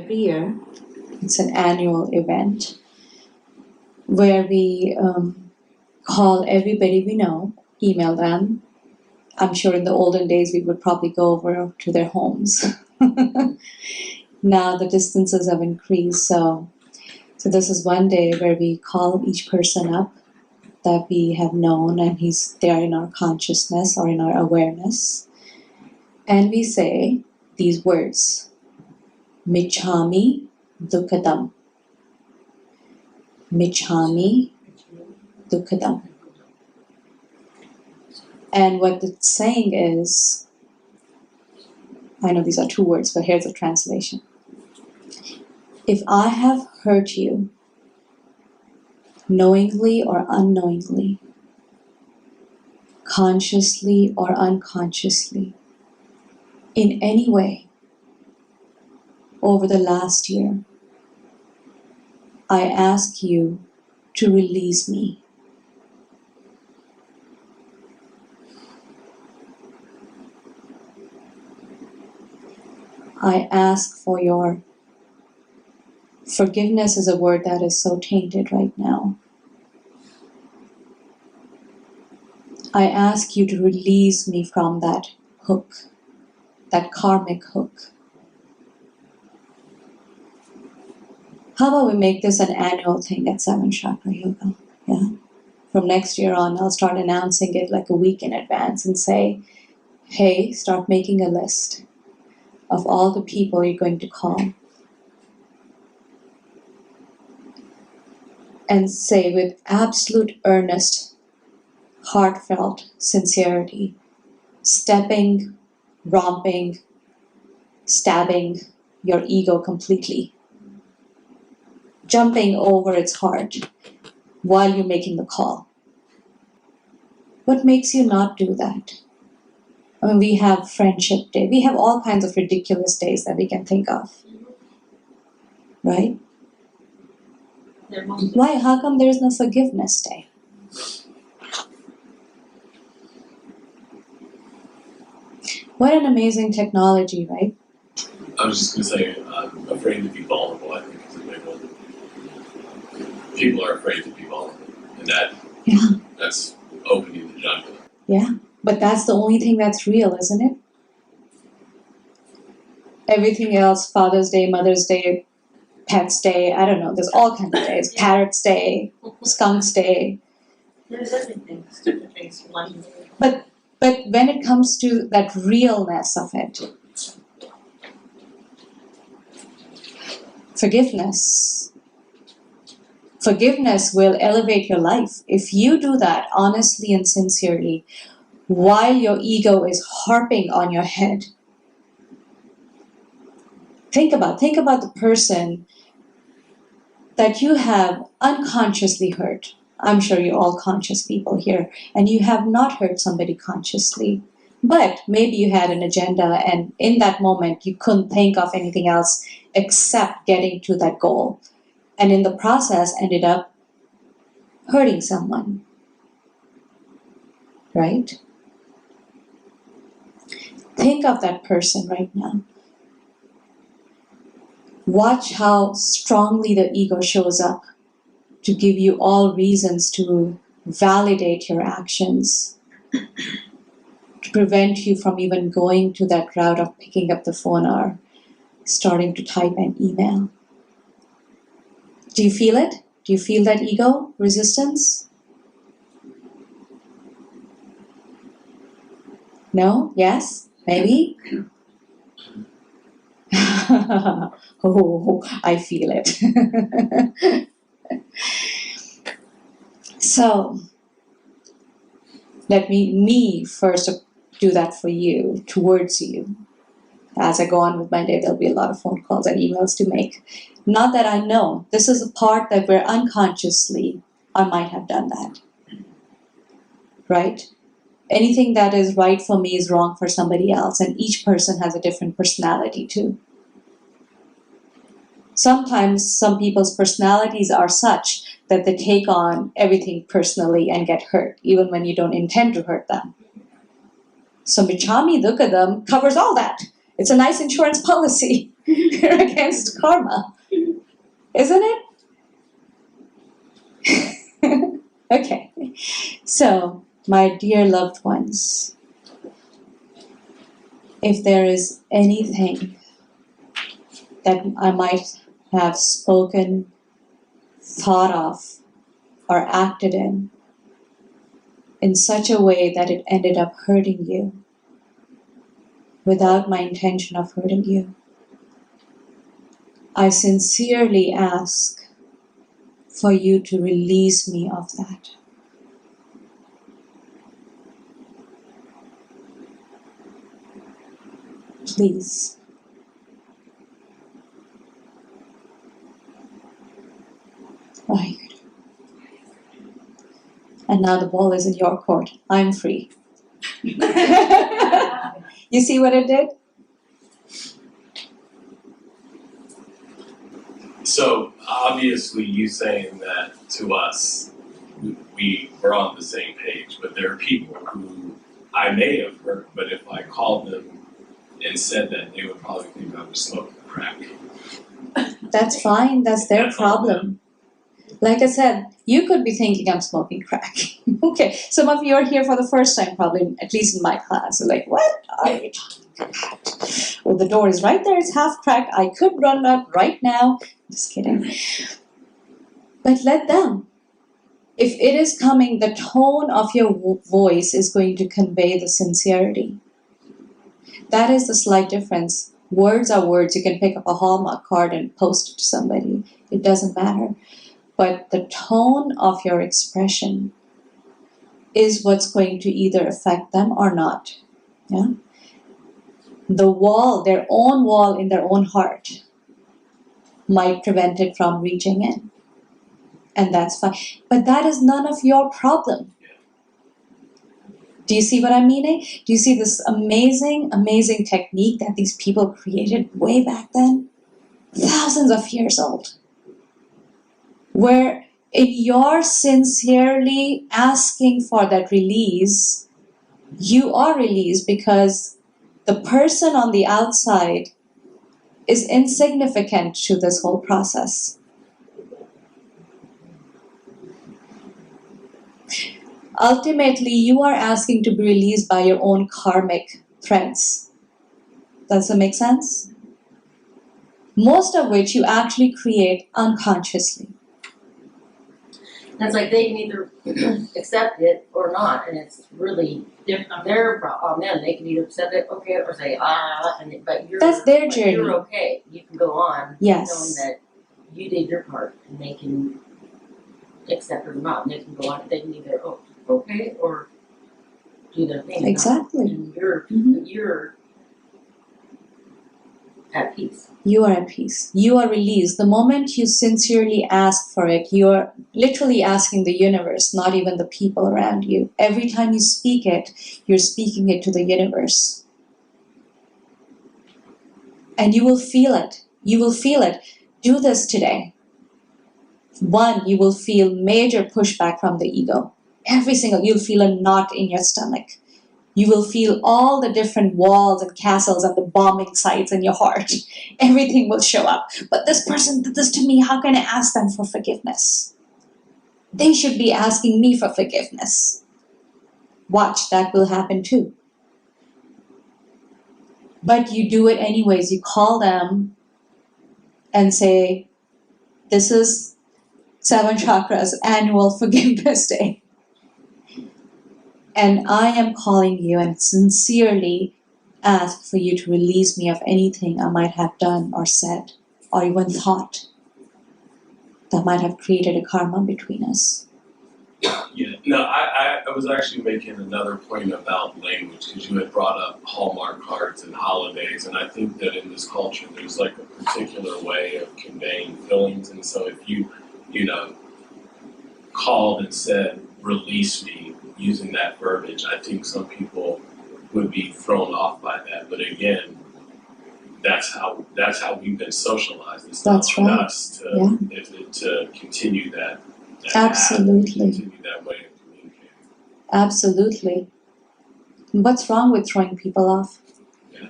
every year. It's an annual event where we call everybody we know, email them. I'm sure in the olden days we would probably go over to their homes. Now the distances have increased, so this is one day where we call each person up that we have known and they are in our consciousness or in our awareness. And we say these words, Michammi, Dukhadam. Michammi, Dukhadam. And what it's saying is, I know these are two words, but here's the translation. If I have hurt you, knowingly or unknowingly, consciously or unconsciously, in any way, over the last year, I ask you to release me. I ask for your forgiveness is a word that is so tainted right now. I ask you to release me from that hook, that karmic hook. How about we make this an annual thing at 7 Chakra Yoga? Yeah. From next year on, I'll start announcing it like a week in advance and say, hey, start making a list of all the people you're going to call. And say with absolute earnest, heartfelt sincerity, stepping, romping, stabbing your ego completely, jumping over its heart while you're making the call. What makes you not do that? I mean, we have Friendship Day. We have all kinds of ridiculous days that we can think of. Right? Why? How come there is no Forgiveness Day? What an amazing technology, right? I was just going to say, I'm afraid to be vulnerable, I think, is a big one. People are afraid to be vulnerable, and that's opening the jungle. Yeah, but that's the only thing that's real, isn't it? Everything else, Father's Day, Mother's Day, Pets Day, I don't know, there's all kinds of days. Parrots Day, Skunks Day. There's everything, stupid things, one. But when it comes to that realness of it, forgiveness will elevate your life. If you do that honestly and sincerely, while your ego is harping on your head, think about the person that you have unconsciously hurt. I'm sure you're all conscious people here, and you have not hurt somebody consciously. But maybe you had an agenda, and in that moment you couldn't think of anything else except getting to that goal. And in the process ended up hurting someone. Right? Think of that person right now. Watch how strongly the ego shows up to give you all reasons to validate your actions, to prevent you from even going to that route of picking up the phone or starting to type an email. Do you feel it? Do you feel that ego resistance? No? Yes? Maybe? Oh, I feel it. So, let me first do that for you, towards you. As I go on with my day, there'll be a lot of phone calls and emails to make. Not that I know. This is a part that where unconsciously I might have done that. Right? Anything that is right for me is wrong for somebody else, and each person has a different personality too. Sometimes some people's personalities are such that they take on everything personally and get hurt, even when you don't intend to hurt them. So Michammi Dukhadam covers all that. It's a nice insurance policy against karma, isn't it? Okay. So, my dear loved ones, if there is anything that I might have spoken, thought of, or acted in such a way that it ended up hurting you, without my intention of hurting you, I sincerely ask for you to release me of that. Please. Right. And now the ball is in your court. I'm free. You see what it did? So obviously, you saying that to us, we were on the same page. But there are people who I may have hurt, but if I called them and said that, they would probably think I was smoking crack. That's fine. That's their problem. Like I said, you could be thinking I'm smoking crack. Okay, some of you are here for the first time, probably, at least in my class. You're like, what are you talking about? Well, the door is right there. It's half cracked. I could run up right now. Just kidding. But let them. If it is coming, the tone of your voice is going to convey the sincerity. That is the slight difference. Words are words. You can pick up a Hallmark card and post it to somebody. It doesn't matter. But the tone of your expression is what's going to either affect them or not. Yeah? The wall, their own wall in their own heart, might prevent it from reaching in. And that's fine. But that is none of your problem. Do you see what I'm meaning? Do you see this amazing, amazing technique that these people created way back then? Thousands of years old. Where if you're sincerely asking for that release, you are released because the person on the outside is insignificant to this whole process. Ultimately, you are asking to be released by your own karmic threads. Does that make sense? Most of which you actually create unconsciously. That's like they can either accept it or not, and it's really their problem. Them, they can either accept it, okay, or say but you're That's their journey. You're okay. You can go on, Yes. knowing that you did your part, and they can accept it or not. And they can go on. They can either okay or do their thing. Exactly. And you're at peace. You are at peace. You are released. The moment you sincerely ask for it, you are literally asking the universe, not even the people around you. Every time you speak it, you're speaking it to the universe. And you will feel it. You will feel it. Do this today. One, you will feel major pushback from the ego. You'll feel a knot in your stomach. You will feel all the different walls and castles and the bombing sites in your heart. Everything will show up. But this person did this to me. How can I ask them for forgiveness? They should be asking me for forgiveness. Watch, that will happen too. But you do it anyways. You call them and say, this is Seven Chakras Annual Forgiveness Day. And I am calling you and sincerely ask for you to release me of anything I might have done or said or even thought that might have created a karma between us. Yeah, no, I was actually making another point about language because you had brought up Hallmark cards and holidays, and I think that in this culture there's like a particular way of conveying feelings, and so if you called and said, release me, using that verbiage, I think some people would be thrown off by that. But again, that's how we've been socialized. It's not on us to continue that Absolutely. continue that way of communicating. Absolutely. What's wrong with throwing people off? Yeah.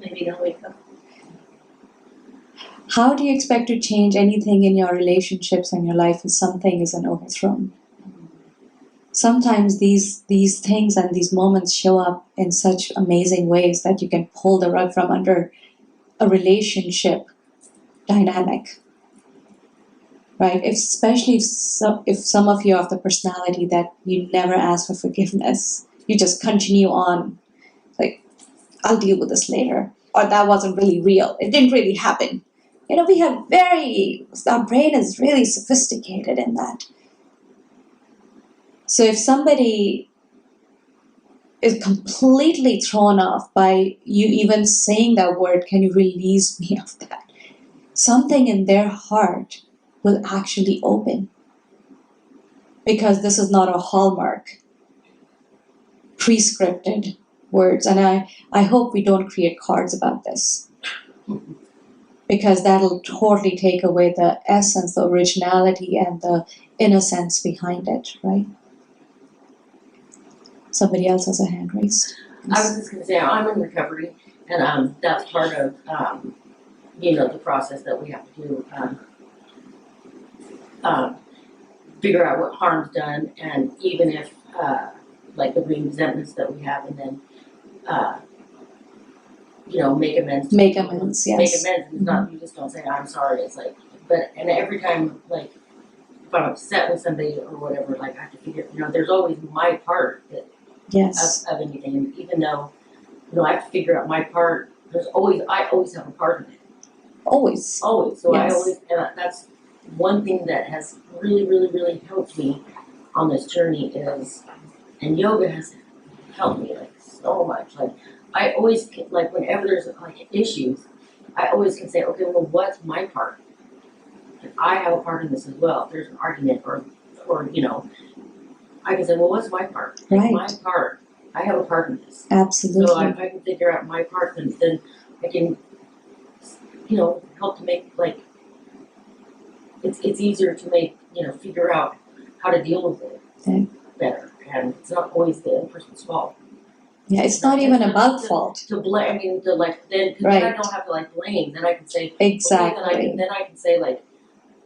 Maybe they'll wake up. How do you expect to change anything in your relationships and your life if something isn't overthrown? Sometimes these things and these moments show up in such amazing ways that you can pull the rug from under a relationship dynamic, right? Especially if some of you have the personality that you never ask for forgiveness, you just continue on, like, I'll deal with this later, or that wasn't really real, it didn't really happen. Our brain is really sophisticated in that. So if somebody is completely thrown off by you even saying that word, can you release me of that? Something in their heart will actually open. Because this is not a hallmark, prescripted words. And I hope we don't create cards about this. Because that'll totally take away the essence, the originality, and the innocence behind it, right? Somebody else has a hand raised. I was just going to say, I'm in recovery, and that's part of, the process that we have to do. Figure out what harm's done, and even if, like the resentments that we have, and then, make amends. Make amends, yes. Make amends. It's not, you just don't say, I'm sorry. It's like, and every time, like, if I'm upset with somebody or whatever, like, I have to figure, there's always my part that, yes. of anything. And even though, I have to figure out my part, I always have a part of it. Always. Always. So yes. and that's one thing that has really, really, really helped me on this journey is, and yoga has helped me like so much. Like I always like whenever there's like issues, I always can say, okay, well, what's my part? And I have a part in this as well. If there's an argument or I can say, well, what's my part? Like, right. My part. I have a part in this. Absolutely. So if I can figure out my part, then I can, help to make like. It's easier to make figure out how to deal with it better, and it's not always the other person's fault. Yeah, it's not even about fault. To blame, then right. Then I don't have to like blame. Then I can say exactly. Okay, then I can say like,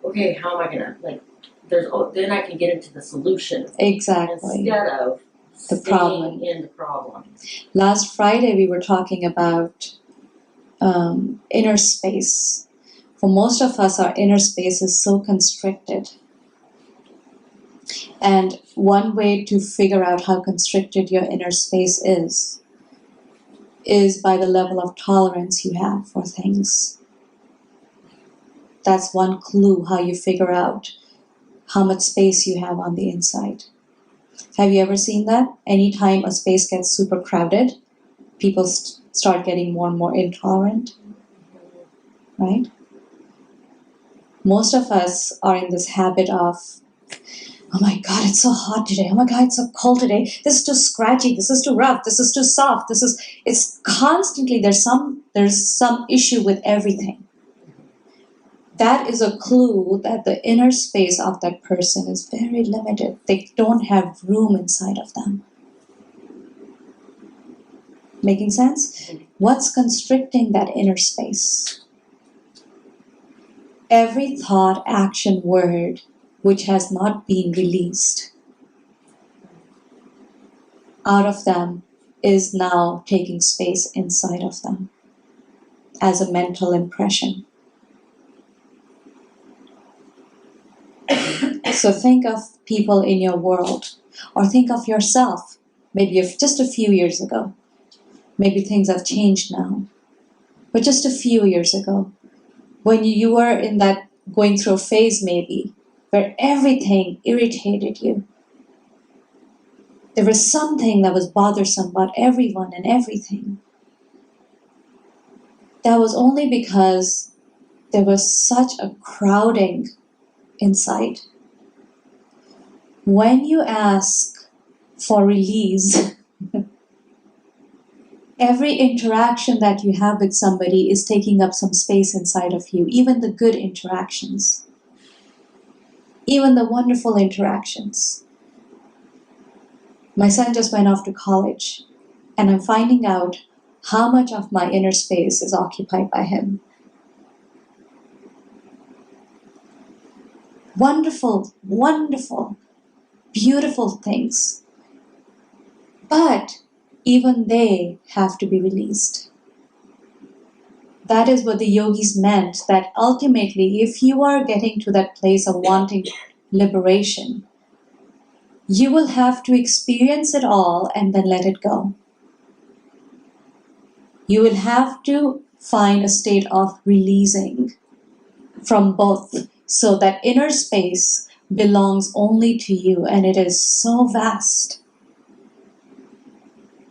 okay, how am I gonna like? Then I can get into the solution exactly instead of the problem. In the problem. Last Friday we were talking about inner space. For most of us, our inner space is so constricted. And one way to figure out how constricted your inner space is by the level of tolerance you have for things. That's one clue how you figure out how much space you have on the inside. Have you ever seen that? Anytime a space gets super crowded, people start getting more and more intolerant, right? Most of us are in this habit of, oh my God, it's so hot today. Oh my God, it's so cold today. This is too scratchy. This is too rough. This is too soft. It's constantly, there's some issue with everything. That is a clue that the inner space of that person is very limited. They don't have room inside of them. Making sense? What's constricting that inner space? Every thought, action, word which has not been released out of them is now taking space inside of them as a mental impression. So think of people in your world, or think of yourself, maybe just a few years ago. Maybe things have changed now, but just a few years ago, when you were in that going through a phase maybe, where everything irritated you. There was something that was bothersome about everyone and everything. That was only because there was such a crowding inside. When you ask for release, every interaction that you have with somebody is taking up some space inside of you, even the good interactions, even the wonderful interactions. My son just went off to college, and I'm finding out How much of my inner space is occupied by him? Wonderful, wonderful, beautiful things. But even they have to be released. That is what the yogis meant, that ultimately, if you are getting to that place of wanting liberation, you will have to experience it all and then let it go. You will have to find a state of releasing from both, so that inner space belongs only to you, and it is so vast.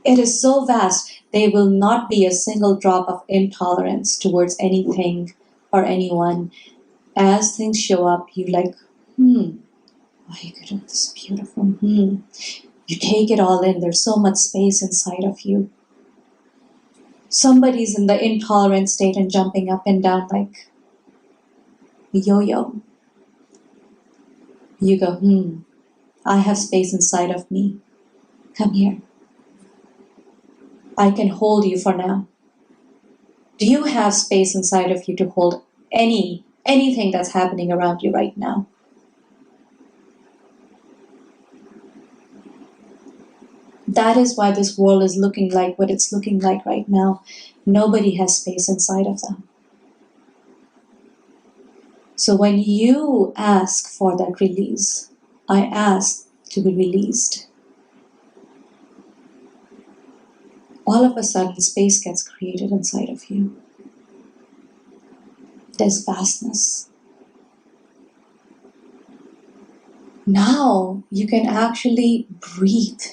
It is so vast. There will not be a single drop of intolerance towards anything or anyone. As things show up, you like, oh, you could have this beautiful, You take it all in. There's so much space inside of you. Somebody's in the intolerant state and jumping up and down like a yo-yo. You go, I have space inside of me. Come here. I can hold you for now. Do you have space inside of you to hold anything that's happening around you right now? That is why this world is looking like what it's looking like right now. Nobody has space inside of them. So when you ask for that release, I ask to be released. All of a sudden, space gets created inside of you. There's vastness. Now you can actually breathe.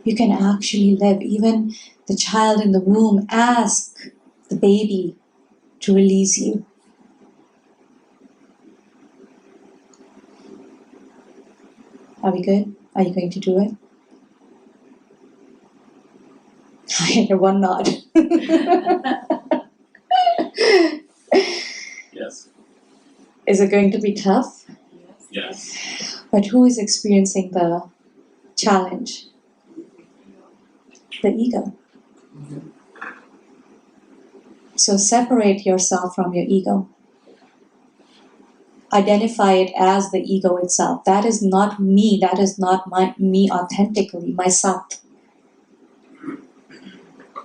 You can actually live. Even the child in the womb asks the baby to release you. Are we good? Are you going to do it? I hear one nod. Yes. Is it going to be tough? Yes. But who is experiencing the challenge? The ego. So separate yourself from your ego. Identify it as the ego itself. That is not me. That is not me authentically, myself.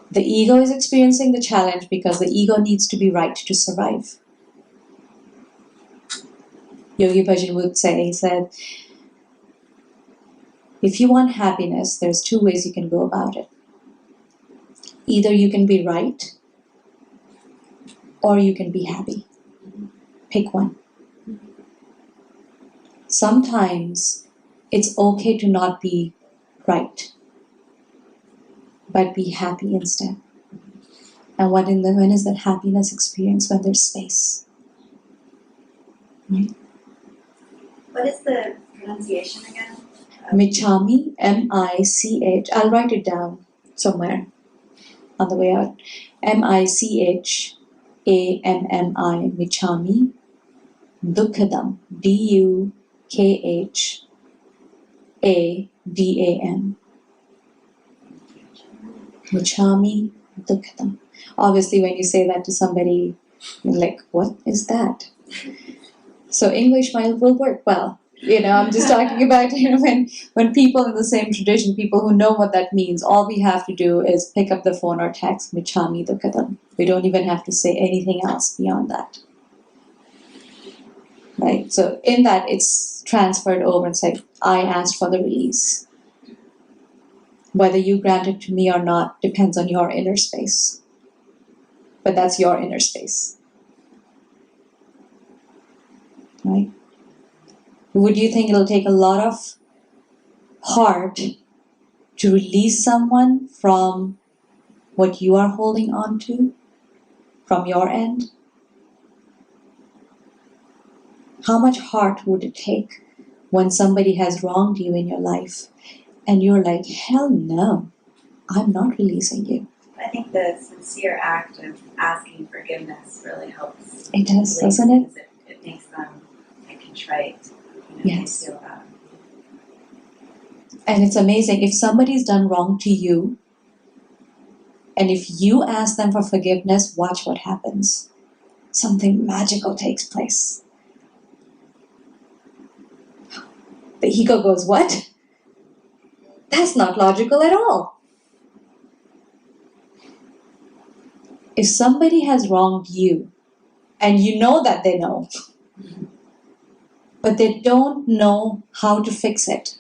The ego is experiencing the challenge because the ego needs to be right to survive. Yogi Bhajan would say, he said, if you want happiness, there's two ways you can go about it. Either you can be right or you can be happy. Pick one. Sometimes it's okay to not be right, but be happy instead. And when is that happiness experience? When there's space. Right? What is the pronunciation again? Michammi, M-I-C-H. I'll write it down somewhere on the way out. M-I-C-H-A-M-M-I, Michammi. Dukhadam, D-U-K-H-A-D-A-M. Michammi Dukhadam. Obviously, when you say that to somebody, you're like, what is that? So English will work well. I'm just talking about when people in the same tradition, people who know what that means, all we have to do is pick up the phone or text Michammi Dukhadam. We don't even have to say anything else beyond that. Right? So in that, it's transferred over and said, I asked for the release. Whether you grant it to me or not depends on your inner space. But that's your inner space. Right? Would you think it'll take a lot of heart to release someone from what you are holding on to from your end? How much heart would it take when somebody has wronged you in your life and you're like, hell no, I'm not releasing you? I think the sincere act of asking forgiveness really helps. It does, doesn't it? Because it makes them contrite. Yes. They feel that. And it's amazing. If somebody's done wrong to you, And if you ask them for forgiveness, watch what happens. Something magical takes place. The ego goes, what? That's not logical at all. If somebody has wronged you, and you know that they know, but they don't know how to fix it,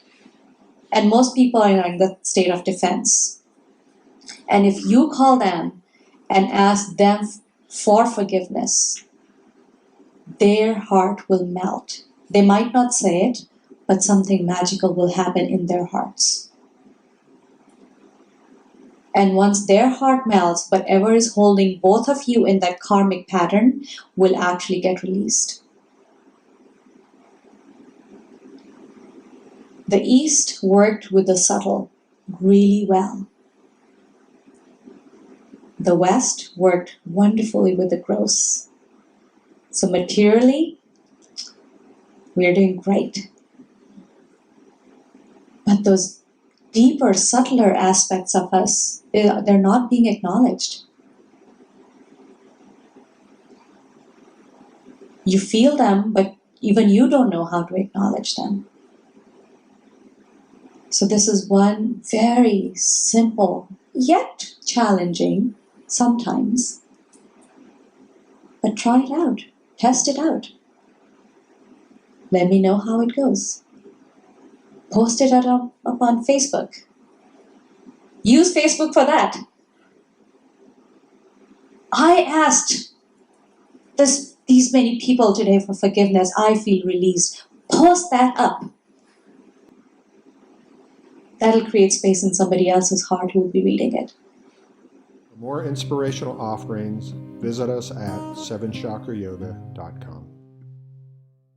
and most people are in the state of defense, and if you call them and ask them for forgiveness, their heart will melt. They might not say it, but something magical will happen in their hearts. And once their heart melts, whatever is holding both of you in that karmic pattern will actually get released. The East worked with the subtle really well. The West worked wonderfully with the gross. So materially, we're doing great. But those deeper, subtler aspects of us, they're not being acknowledged. You feel them, but even you don't know how to acknowledge them. So this is one very simple, yet challenging sometimes. But try it out. Test it out. Let me know how it goes. Post it up on Facebook. Use Facebook for that. I asked these many people today for forgiveness. I feel released. Post that up. That'll create space in somebody else's heart who will be reading it. For more inspirational offerings, visit us at sevenchakrayoga.com.